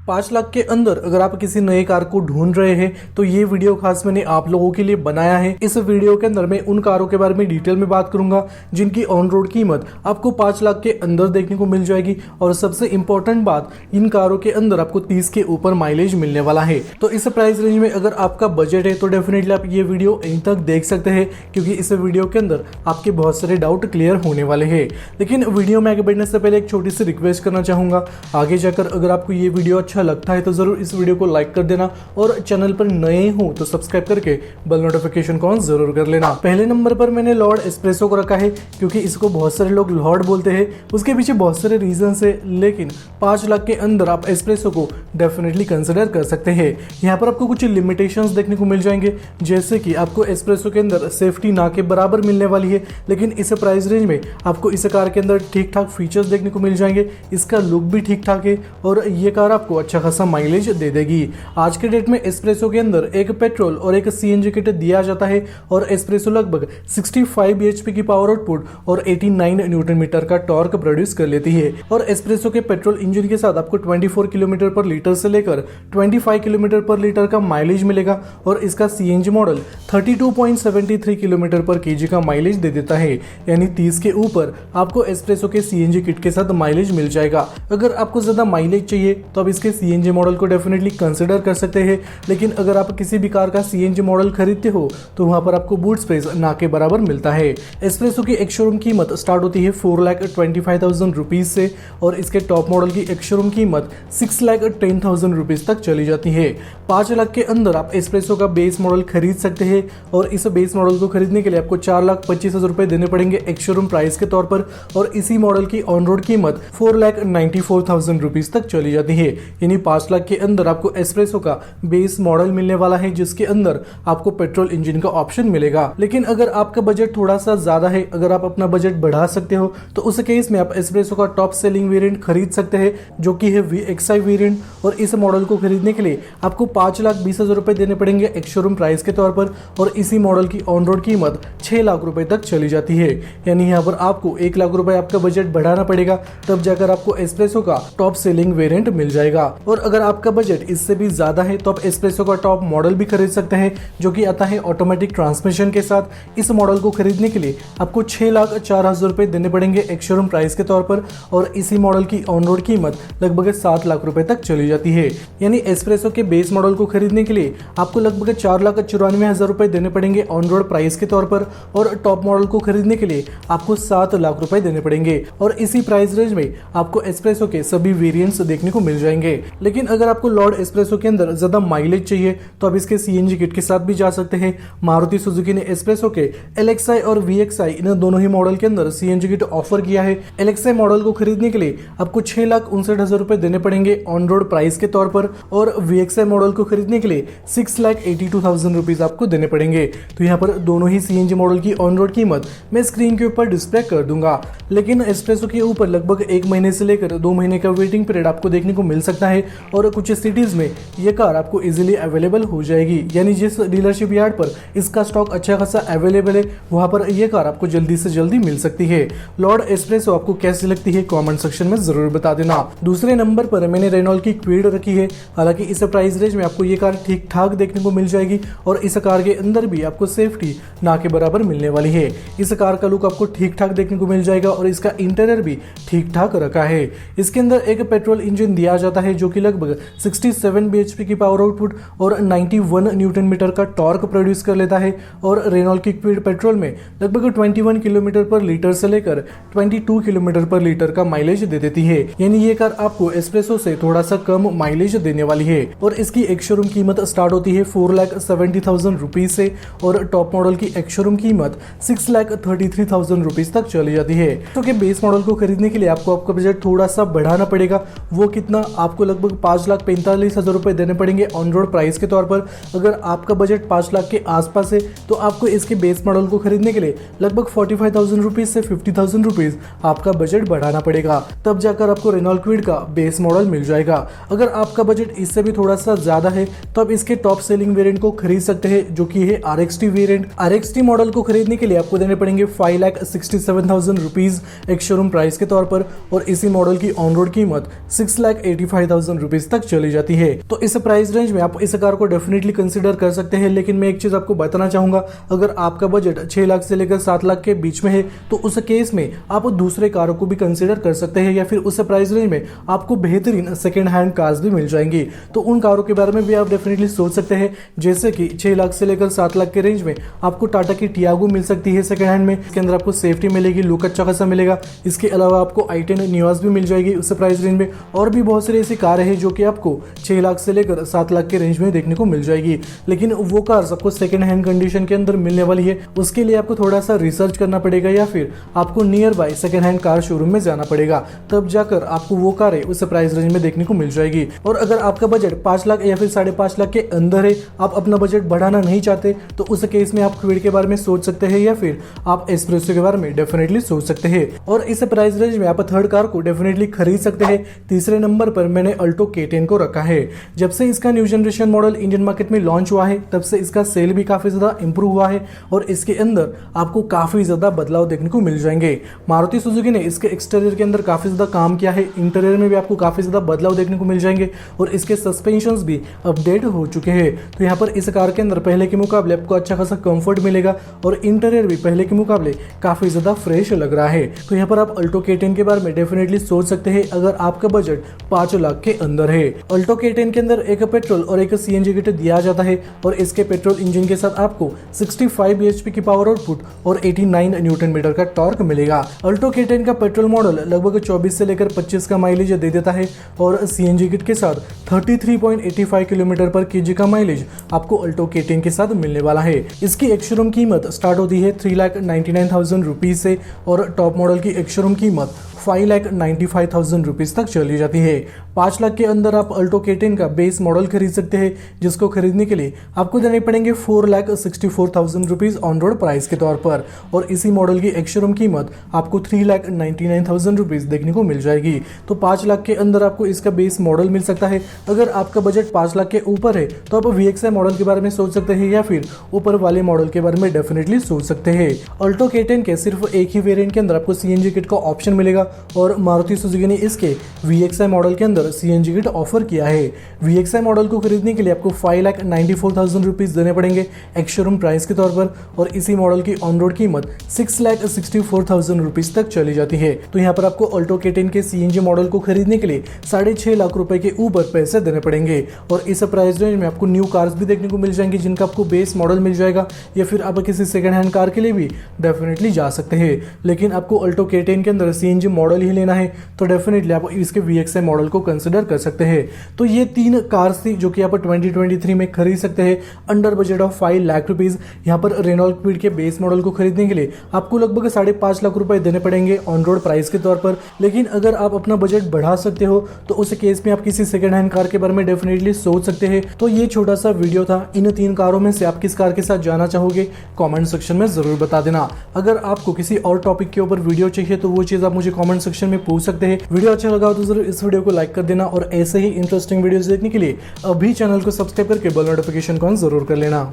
5 लाख के अंदर अगर आप किसी नए कार को ढूंढ रहे हैं तो ये वीडियो खास मैंने आप लोगों के लिए बनाया है। इस वीडियो के अंदर मैं उन कारों के बारे में डिटेल में बात करूंगा जिनकी ऑन रोड कीमत आपको 5 लाख के अंदर देखने को मिल जाएगी। और सबसे इंपॉर्टेंट बात, इन कारों के अंदर आपको 30 के ऊपर माइलेज मिलने वाला है। तो इस प्राइस रेंज में अगर आपका बजट है तो डेफिनेटली आप ये वीडियो यहीं तक देख सकते हैं, क्योंकि इस वीडियो के अंदर आपके बहुत सारे डाउट क्लियर होने वाले हैं। लेकिन वीडियो में आगे बढ़ने से पहले एक छोटी सी रिक्वेस्ट करना चाहूंगा, आगे जाकर अगर आपको ये वीडियो अच्छा लगता है तो जरूर इस वीडियो को लाइक कर देना और चैनल पर नए हो तो सब्सक्राइब करके बेल नोटिफिकेशन को ऑन जरूर कर लेना। पहले नंबर पर मैंने लॉर्ड एस्प्रेसो को रखा है, क्योंकि इसको बहुत सारे लोग लॉर्ड बोलते हैं। उसके पीछे बहुत सारे रीजन है, लेकिन 5 लाख के अंदर आप एस्प्रेसो को डेफिनेटली कंसिडर कर सकते हैं। यहाँ पर आपको कुछ लिमिटेशंस देखने को मिल जाएंगे, जैसे कि आपको एस्प्रेसो के अंदर सेफ्टी ना के बराबर मिलने वाली है, लेकिन इस प्राइस रेंज में आपको इस कार के अंदर ठीक ठाक फीचर्स देखने को मिल जाएंगे। इसका लुक भी ठीक ठाक है और ये कार आपको अच्छा खासा माइलेज दे देगी। आज के डेट में एस्प्रेसो के अंदर एक पेट्रोल और एक सीएनजी किट दिया जाता है और एस्प्रेसो लगभग 65 bhp की पावर आउटपुट और 89 न्यूटन मीटर का टॉर्क प्रोड्यूस कर लेती है। और एस्प्रेसो के पेट्रोल इंजन के साथ आपको 24 किलोमीटर पर लीटर से लेकर 25 किलोमीटर पर लीटर का माइलेज मिलेगा और इसका सीएनजी मॉडल 32.73 किलोमीटर पर केजी का माइलेज दे देता है, यानी 30 के ऊपर आपको एस्प्रेसो के सीएनजी किट के साथ माइलेज मिल जाएगा। अगर आपको ज्यादा माइलेज चाहिए तो आप इसके सीएनजी मॉडल को डेफिनेटली कंसिडर कर सकते हैं, लेकिन अगर आप किसी भी कार का सीएनजी मॉडल खरीदते हो तो वहां पर आपको बूट स्पेस ना के बराबर मिलता है। एस्प्रेसो की एक शोरूम कीमत स्टार्ट होती है 4,25,000 रुपीज से और इसके टॉप मॉडल की एक शोरूम कीमत 6,10,000 रुपीज तक चली जाती है। 5 लाख के अंदर आप एस्प्रेसो का बेस मॉडल खरीद सकते हैं और इस बेस मॉडल को खरीदने के लिए आपको 4,25,000 रुपए देने पड़ेंगे एक शोरूम प्राइस के तौर पर, और इसी मॉडल की ऑन रोड कीमत 4,94,000 रुपीज तक चली जाती है। यानी 5 लाख के अंदर आपको एस्प्रेसो का बेस मॉडल मिलने वाला है, जिसके अंदर आपको पेट्रोल इंजन का ऑप्शन मिलेगा। लेकिन अगर आपका बजट थोड़ा सा ज्यादा है, अगर आप अपना बजट बढ़ा सकते हो तो उस केस में आप एस्प्रेसो का टॉप सेलिंग वेरिएंट खरीद सकते हैं, जो कि है VXI वेरिएंट। और इस मॉडल को खरीदने के लिए आपको 5,20,000 रुपए देने पड़ेंगे एक शोरूम प्राइस के तौर पर, और इसी मॉडल की ऑन रोड कीमत 6 लाख रुपए तक चली जाती है। यानी यहाँ पर आपको 1 लाख रुपए आपका बजट बढ़ाना पड़ेगा, तब जाकर आपको एस्प्रेसो का टॉप सेलिंग वेरिएंट मिल जाएगा। और अगर आपका बजट इससे भी ज्यादा है तो आप एस्प्रेसो का टॉप मॉडल भी खरीद सकते हैं, जो कि आता है ऑटोमेटिक ट्रांसमिशन के साथ। इस मॉडल को खरीदने के लिए आपको 6,04,000 रुपए देने पड़ेंगे एक शोरूम प्राइस के तौर पर, और इसी मॉडल की ऑन रोड कीमत लगभग 7 लाख रुपए तक चली जाती है। यानी एस्प्रेसो के बेस मॉडल को खरीदने के लिए आपको लगभग 4,94,000 रुपए देने पड़ेंगे ऑन रोड प्राइस के तौर पर, और टॉप मॉडल को खरीदने के लिए आपको 7 लाख रुपए देने पड़ेंगे। और इसी प्राइस रेंज में आपको एस्प्रेसो के सभी वेरिएंट्स देखने को मिल जाएंगे। लेकिन अगर आपको लॉर्ड एस्प्रेसो के अंदर ज्यादा माइलेज चाहिए तो आप इसके सीएनजी किट के साथ भी जा सकते हैं। मारुति सुजुकी ने एस्प्रेसो के LXI और VXI इन दोनों ही मॉडल के अंदर सीएनजी किट ऑफर किया है। LXI मॉडल को खरीदने के लिए आपको 6,59,000 रुपए देने पड़ेंगे ऑन रोड प्राइस के तौर पर, और VXI मॉडल को खरीदने के लिए 6,82,000 रुपीज आपको देने पड़ेंगे। तो यहाँ पर दोनों ही सीएनजी मॉडल की ऑन रोड कीमत मैं स्क्रीन के ऊपर डिस्प्ले कर दूंगा। लेकिन एस्प्रेसो के ऊपर लगभग 1 महीने से लेकर 2 महीने का वेटिंग पीरियड आपको देखने को मिल सकता है, और कुछ सिटीज में ये कार आपको इजीली अवेलेबल हो जाएगी। यानी जिस डीलरशिप यार्ड पर इसका स्टॉक अच्छा खासा अवेलेबल है, वहां पर ये कार आपको जल्दी से जल्दी मिल सकती है। लॉर्ड एस्प्रेसो आपको कैसी लगती है कमेंट सेक्शन में जरूर बता देना। दूसरे नंबर पर मैंने रेनॉल्ट की क्विड रखी है। हालांकि इस प्राइस रेंज में आपको ये कार ठीक ठाक देखने को मिल जाएगी, और इस कार के अंदर भी आपको सेफ्टी ना के बराबर मिलने वाली है। इस कार का लुक आपको ठीक ठाक देखने को मिल जाएगा और इसका इंटीरियर भी ठीक ठाक रखा है। इसके अंदर एक पेट्रोल इंजन दिया जाता है, जो कि लगभग 67 bhp की पावर आउटपुट और 91 न्यूटन मीटर का टॉर्क प्रोड्यूस कर लेता है। और रेनॉल्ट की क्विड पेट्रोल में लगभग 21 किलोमीटर पर लीटर से लेकर 22 किलोमीटर पर लीटर का माइलेज दे देती है। यानी ये कार आपको एस्प्रेसो से थोड़ा सा कम माइलेज देने वाली है। और इसकी एक शोरूम कीमत स्टार्ट होती है 4,70,000 रुपीज से, और टॉप मॉडल की एक शोरूम कीमत 6,33,000 रुपीज तक चली जाती है। तो के बेस मॉडल को खरीदने के लिए आपको आपका बजट थोड़ा सा बढ़ाना पड़ेगा। वो कितना, आपको लगभग 5,45,000 रुपए देने पड़ेंगे ऑन रोड प्राइस के तौर पर। अगर आपका बजट 5 लाख के आसपास है तो आपको इसके बेस मॉडल को खरीदने के लिए लगभग 45,000 रुपीज से 50,000 रुपीज आपका बजट बढ़ाना पड़ेगा, तब जाकर आपको रेनॉल्ट क्विड का बेस मॉडल मिल जाएगा। अगर आपका बजट इससे भी थोड़ा सा ज्यादा है तो आप इसके टॉप सेलिंग वेरिएंट को खरीद सकते हैं, जो कि है RXT वेरिएंट। RXT मॉडल को खरीदने के लिए आपको देने पड़ेंगे 5,67,000 रुपीज एक शोरूम प्राइस के तौर पर, और इसी मॉडल की ऑन रोड कीमत 6,85,000 89,000 रुपीज तक चली जाती है। तो इस प्राइस रेंज में आप इस कार को डेफिनेटली कंसिडर कर सकते हैं। लेकिन मैं एक चीज आपको बताना चाहूंगा, अगर आपका बजट 6 लाख से लेकर 7 लाख के बीच में है तो उस केस में आप दूसरे कारों को भी कंसिडर कर सकते हैं, या फिर उस प्राइस रेंज में आपको बेहतरीन सेकंड हैंड कार्स भी मिल जाएंगी। तो उन कारों के बारे में भी आप डेफिनेटली सोच सकते हैं, जैसे कि 6 लाख से लेकर 7 लाख के रेंज में आपको टाटा की टियागो मिल सकती है सेकंड हैंड में। इसके अंदर आपको सेफ्टी मिलेगी, लुक अच्छा खासा मिलेगा। इसके अलावा आपको i10 निवास भी मिल जाएगी उस प्राइस रेंज में। और भी बहुत सारी ऐसी कार है जो कि आपको 6 लाख से लेकर 7 लाख के रेंज में देखने को मिल जाएगी। लेकिन वो कार्स आपको सेकंड हैंड कंडीशन के अंदर मिलने वाली है, उसके लिए आपको थोड़ा सा रिसर्च करना पड़ेगा, या फिर आपको near by second hand car showroom में जाना पड़ेगा। तब जाकर आपको वो कारें उस प्राइस रेंज में देखने को मिल जाएगी। और अगर आपका बजट 5 लाख या फिर 5.5 लाख के अंदर है, आप अपना बजट बढ़ाना नहीं चाहते, तो उस केस में आप क्विड के बारे में सोच सकते हैं, या फिर आप एस्प्रेसो के बारे में डेफिनेटली सोच सकते हैं। और इस प्राइस रेंज में आप थर्ड कार को डेफिनेटली खरीद सकते हैं। तीसरे नंबर पर मैंने अल्टो K10 को रखा है। जब से इसका new generation model Indian market में लॉन्च हुआ है, तब से इसका सेल भी काफी ज्यादा इंप्रूव हुआ है और इसके अंदर आपको काफी ज्यादा बदलाव देखने को मिल जाएंगे। मारुति सुजुकी ने इसके एक्सटीरियर के अंदर काफी ज्यादा काम किया है, इंटीरियर में भी आपको काफी ज्यादा बदलाव देखने को मिल जाएंगे और इसके सस्पेंशंस भी अपडेट हो चुके हैं। तो यहाँ पर इस कार के अंदर पहले के मुकाबले आपको अच्छा खासा कंफर्ट मिलेगा और इंटीरियर भी पहले के मुकाबले काफी ज्यादा फ्रेश लग रहा है। तो यहाँ पर आप अल्टो K10 के बारे में डेफिनेटली सोच सकते हैं अगर आपका बजट 5 लाख के अंदर है। अल्टो K10 के अंदर एक पेट्रोल और एक CNG किट दिया जाता है और इसके पेट्रोल इंजन के साथ आपको 65 bhp की पावर आउटपुट और 89 न्यूटन मीटर का टॉर्क मिलेगा। अल्टो K10 का पेट्रोल मॉडल लगभग 24 से लेकर 25 का माइलेज दे देता है और CNG किट के साथ 33.85 किलोमीटर पर kg का माइलेज आपको अल्टो K10 के साथ मिलने वाला है। इसकी एक शोरूम कीमत स्टार्ट होती है 3,99,000 रुपीज से और टॉप मॉडल की एक शोरूम कीमत 5,95,000 रुपीज तक चली जाती है। 5 लाख के अंदर आप अल्टो K10 का बेस मॉडल खरीद सकते हैं, जिसको खरीदने के लिए आपको देने पड़ेंगे 4,64,000 रुपीज ऑन रोड प्राइस के तौर पर और इसी मॉडल की एक शोरूम कीमत आपको 3,99,000 रुपीज देखने को मिल जाएगी। तो 5 लाख के अंदर आपको इसका बेस मॉडल मिल सकता है। अगर आपका बजट 5 लाख के ऊपर है तो आप VXI मॉडल के बारे में सोच सकते हैं या फिर ऊपर वाले मॉडल के बारे में डेफिनेटली सोच सकते हैं। अल्टो K10 के सिर्फ एक ही वेरिएंट के अंदर आपको CNG किट का ऑप्शन मिलेगा और मारुति सुजुकी ने इसके VXI मॉडल के अंदर CNG किट ऑफर किया है। VXI मॉडल को खरीदने के लिए आपको 5,94,000 रुपीज देने पड़ेंगे एक्स शोरूम प्राइस के तौर पर और इसी मॉडल की ऑन रोड कीमत 6,64,000 रुपीज तक चली जाती है। तो यहाँ पर आपको अल्टो K10 के CNG मॉडल को खरीदने के लिए 6.5 लाख रुपए के ऊपर पैसे देने पड़ेंगे और इस प्राइस रेंज में आपको न्यू कार्स भी देखने को मिल जाएंगी जिनका आपको बेस मॉडल मिल जाएगा या फिर आप किसी सेकंड हैंड कार के लिए भी डेफिनेटली जा सकते हैं। लेकिन आपको अल्टो K10 के अंदर CNG मॉडल ही लेना है तो डेफिनेटली आप इसके VXI मॉडल को कंसिडर कर सकते हैं। तो ये 3 कार्स थी जो कि आप 2023 में खरीद सकते हैं under budget of 5 lakh rupees. यहाँ पर रेनॉल्ट क्विड के बेस मॉडल को खरीदने के लिए आपको लगभग 5.5 लाख रुपए देने पड़ेंगे ऑन रोड प्राइस के तौर पर। लेकिन अगर आप अपना बजट बढ़ा सकते हो तो उस केस में आप किसी सेकंड हैंड कार के बारे में डेफिनेटली सोच सकते हैं। तो ये छोटा सा वीडियो था। इन 3 कारों में से आप किस कार के साथ जाना चाहोगे कमेंट सेक्शन में जरूर बता देना। अगर आपको किसी और टॉपिक के ऊपर वीडियो चाहिए तो वो चीज आप मुझे कमेंट सेक्शन में पूछ सकते हैं। वीडियो अच्छा लगा तो जरूर इस वीडियो को लाइक कर देना और ऐसे ही इंटरेस्टिंग वीडियोस देखने के लिए अभी चैनल को सब्सक्राइब करके बेल नोटिफिकेशन को ऑन जरूर कर लेना।